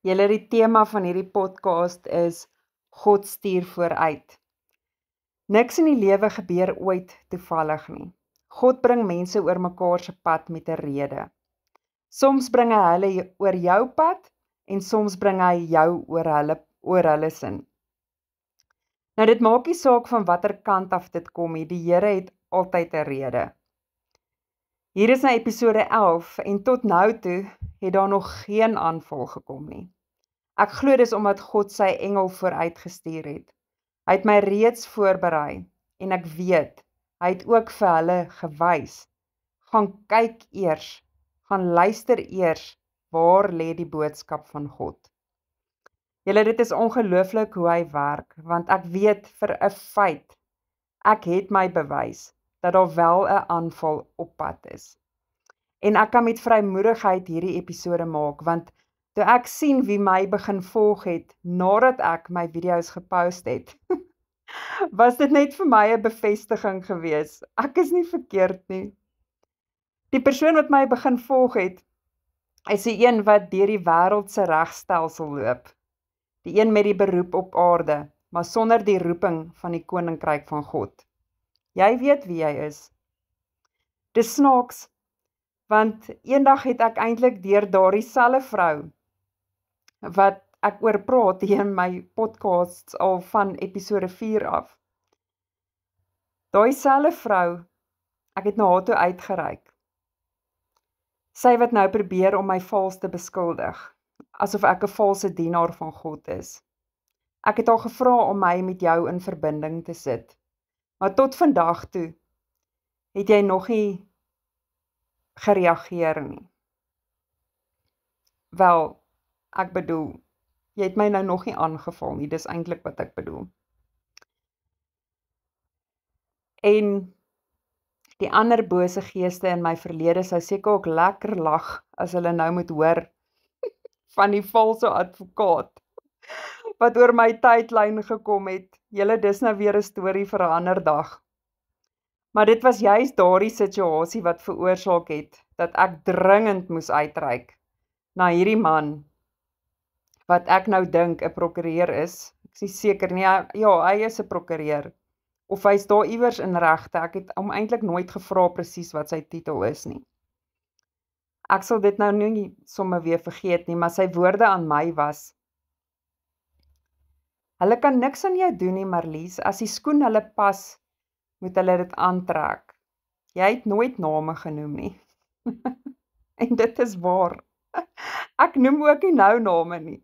Julle die tema van hierdie podcast is God stuur vooruit. Niks in die lewe gebeur ooit toevallig nie. God bring mense oor mekaar se pad met 'n rede. Soms bring hy hulle oor jou pad en soms bring hy jou oor hulle sin. Nou dit maak nie saak van watter kant af dit kom nie, die Here het altyd 'n rede. Hier is nou episode 11 en tot nou toe het daar nog geen aanval gekom nie. Ek glo dis omdat God sy engel vooruit gestuur het. Hy het my reeds voorberei en ek weet, hy het ook vir hulle gewys. Gaan kyk eers, gaan luister eers, waar lê die boodskap van God. Julle, dit is ongelooflik hoe hy werk, want ek weet vir 'n feit, ek het my bewys, dat daar wel 'n aanval op pad is. En ek kan met vrymoedigheid hierdie episode maak, want toe ek sien wie my begin volg het, nadat ek my video's gepost het, was dit net vir my 'n bevestiging gewees. Ek is nie verkeerd nie. Die persoon wat my begin volg het, is die een wat deur die wêreld se regstelsel loop. Die een met die beroep op aarde, maar sonder die roeping van die koninkryk van God. Jy weet wie jy is. Dis snaaks, want eendag het ek eintlik deur daardie selfe vrou, wat ek oor praat hier in my podcasts al van episode 4 af. Daai selfe vrou, ek het na haar toe uitgereik. Sy wat nou probeer om my vals te beskuldig, asof ek 'n valse dienaar van God is. Ek het haar gevra om my met jou in verbinding te sit, maar tot vandag toe het jy nog nie gereageer nie. Wel, ek bedoel, jy het my nou nog nie aangeval nie, dis eintlik wat ek bedoel. En die ander bose geeste in my verlede sou seker ook lekker lag as hulle nou moet hoor van die valse advokaat wat oor my tydlyn gekom het. Julle, dis nou weer 'n storie vir 'n ander dag. Maar dit was juist daardie situasie wat veroorsaak het dat ek dringend moes uitreik na hierdie man wat ek nou dink 'n prokureur is. Ek is nie seker nie, ja, hy is 'n prokureur. Of hy's daar iewers in regte. Ek het hom eintlik nooit gevra presies wat sy titel is nie. Ek sal dit nou nie sommer weer vergeet nie, maar sy woorde aan my was: hulle kan niks aan jou doen nie, Marlies. As die skoen hulle pas, moet hulle dit aantrek. Jy het nooit name genoem nie. En dit is waar. Ek noem ook nie nou name nie.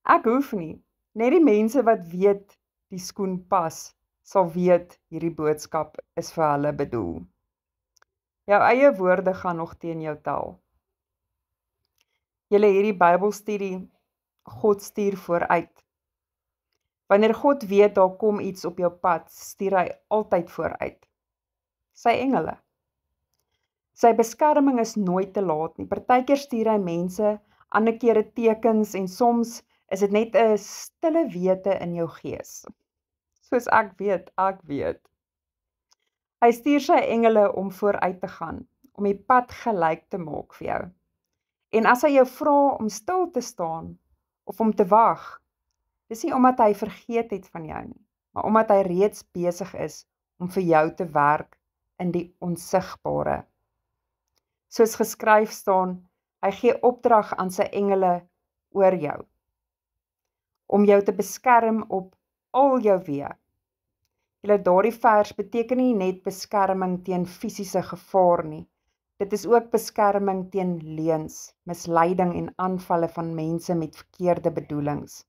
Ek hoef nie. Net die mense wat weet die skoen pas, sal weet hierdie boodskap is vir hulle bedoel. Jou eie woorde gaan nog teen jou tel. Julle, hierdie Bybelstudie, God stuur vooruit. Wanneer God weet daar kom iets op jou pad, stuur hy altyd vooruit. Sy engele. Sy beskerming is nooit te laat nie. Partykeer stuur hy mense, ander kere tekens en soms is dit net 'n stille wete in jou gees. Soos ek weet. Hy stuur sy engele om vooruit te gaan, om die pad gelyk te maak vir jou. En as hy jou vra om stil te staan, of om te wag, dis nie omdat hy vergeet het van jou nie, maar omdat hy reeds besig is om vir jou te werk in die onsigbare. Soos geskryf staan, hy gee opdrag aan sy engele oor jou, om jou te beskerm op al jou weë. Julle, daardie vers beteken nie net beskerming teen fisiese gevaar nie. Dit is ook beskerming teen leuns, misleiding en aanvalle van mense met verkeerde bedoelings.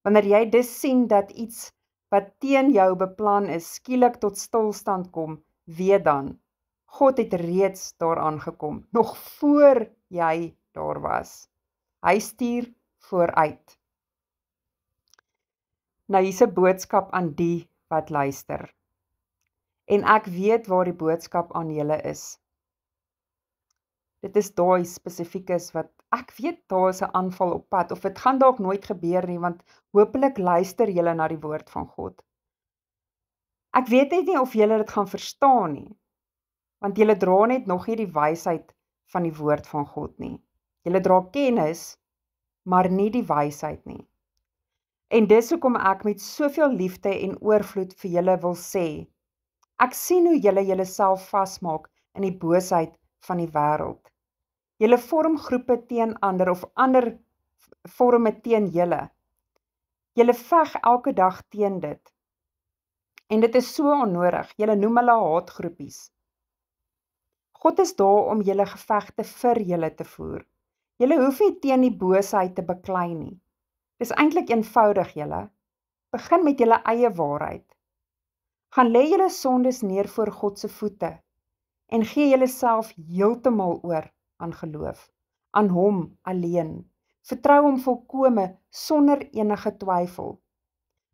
Wanneer jy dus sien dat iets wat teen jou beplan is, skielik tot stilstand kom, weet dan, God het reeds daaraan gekom, nog voor jy daar was. Hy stuur vooruit. Nou hier's 'n boodskap aan die wat luister. En ek weet waar die boodskap aan julle is. Dit is daai spesifiekes wat, ek weet daar is 'n aanval op pad, of dit gaan dalk nooit gebeur nie, want hopelik luister julle na die woord van God. Ek weet net nie of julle dit gaan verstaan nie, want julle dra net nog nie die wysheid van die woord van God nie. Julle dra kennis, maar nie die wysheid nie. En dis hoekom ek met soveel liefde en oorvloed vir julle wil sê, ek sien hoe julle julleself vasmaak in die boosheid van die wêreld. Julle vorm groepe teen ander of ander vorme teen julle. Julle veg elke dag teen dit. En dit is so onnodig. Julle noem hulle haatgroepies. God is daar om julle gevegte vir julle te voer. Julle hoef nie teen die boosheid te beklei nie. Dis eintlik eenvoudig julle. Begin met julle eie waarheid. Gaan lê julle sondes neer voor God se voete en gee julleself heeltemal oor aan geloof, aan hom alleen. Vertrou hom volkome sonder enige twyfel.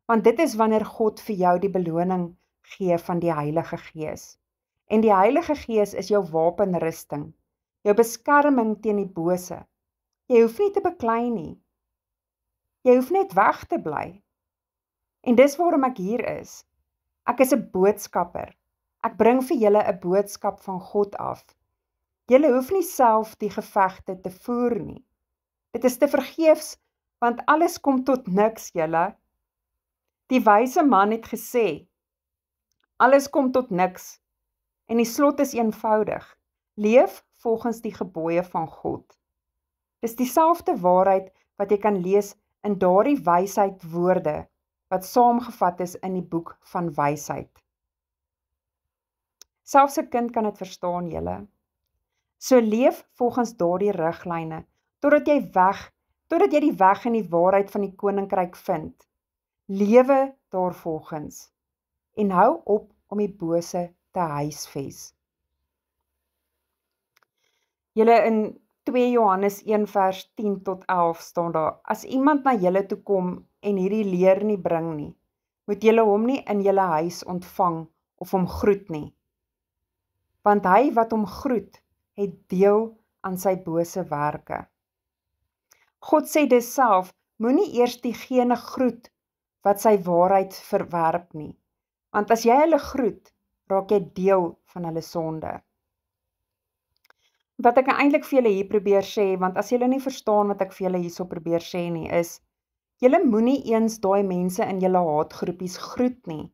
Want dit is wanneer God vir jou die beloning gee van die Heilige Gees. En die Heilige Gees is jou wapenrusting, jou beskerming teen die bose. Jy hoef nie te beklei nie. Jy hoef net weg te bly. En dis waarom ek hier is. Ek is 'n boodskapper. Ek bring vir julle 'n boodskap van God af. Julle hoef nie self die gevegte te voer nie. Dit is te vergeefs, want alles kom tot niks, julle. Die wyse man het gesê, alles kom tot niks, en die slot is eenvoudig. Leef volgens die gebooie van God. Dis dieselfde waarheid wat jy kan lees in daardie wysheid woorde, wat saamgevat is in die boek van wysheid. Selfs 'n kind kan dit verstaan, julle. So leef volgens daardie riglyne, totdat jy die weg en die waarheid van die koninkryk vind. Lewe daarvolgens, en hou op om die bose te huisves. Julle in 2 Johannes 1 vers 10 tot 11 staan daar, as iemand na julle toe kom en hierdie leer nie bring nie, moet julle hom nie in julle huis ontvang of hom groet nie. Want hy wat hom groet, het deel aan sy bose werke. God sê dus self, moenie eers diegene groet wat sy waarheid verwerp nie, want as jy hulle groet, raak jy deel van hulle sonde. Wat ek eintlik vir julle hier probeer sê, want as julle nie verstaan wat ek vir julle hierso probeer sê nie, is, julle moenie eens daai mense in julle haatgroepies groet nie.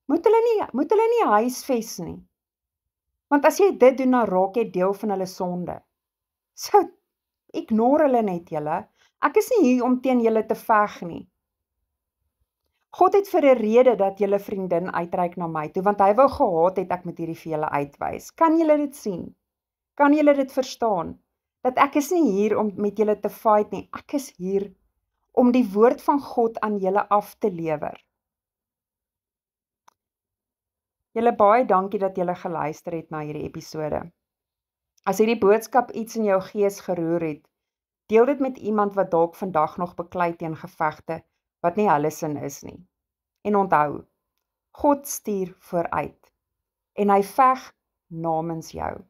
Moet hulle nie huisves nie. Want as jy dit doen, dan raak jy deel van hulle sonde. So, ignore hulle net julle. Ek is nie hier om teen julle te veg nie. God het vir 'n rede dat julle vriendin uitreik na my toe, want hy wou gehad het ek moet hierdie vir julle uitwys. Kan julle dit sien? Kan julle dit verstaan? Dat ek is nie hier om met julle te fight nie. Ek is hier om die woord van God aan julle af te lewer. Julle baie dankie dat julle geluister het na hierdie episode. As hierdie boodskap iets in jou gees geroer het, deel dit met iemand wat dalk vandag nog beklei teen gevegte wat nie hulle sin is nie. En onthou, God stuur vooruit en hy veg namens jou.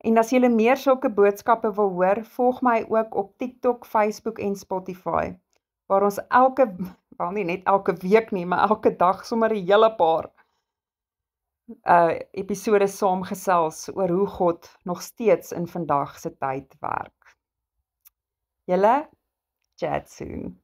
En as julle meer sulke boodskappe wil hoor, volg my ook op TikTok, Facebook en Spotify, waar ons wel nie net elke week nie, maar elke dag sommer 'n hele paar episode saamgesels oor hoe God nog steeds in vandag se tyd werk. Julle, chat soon.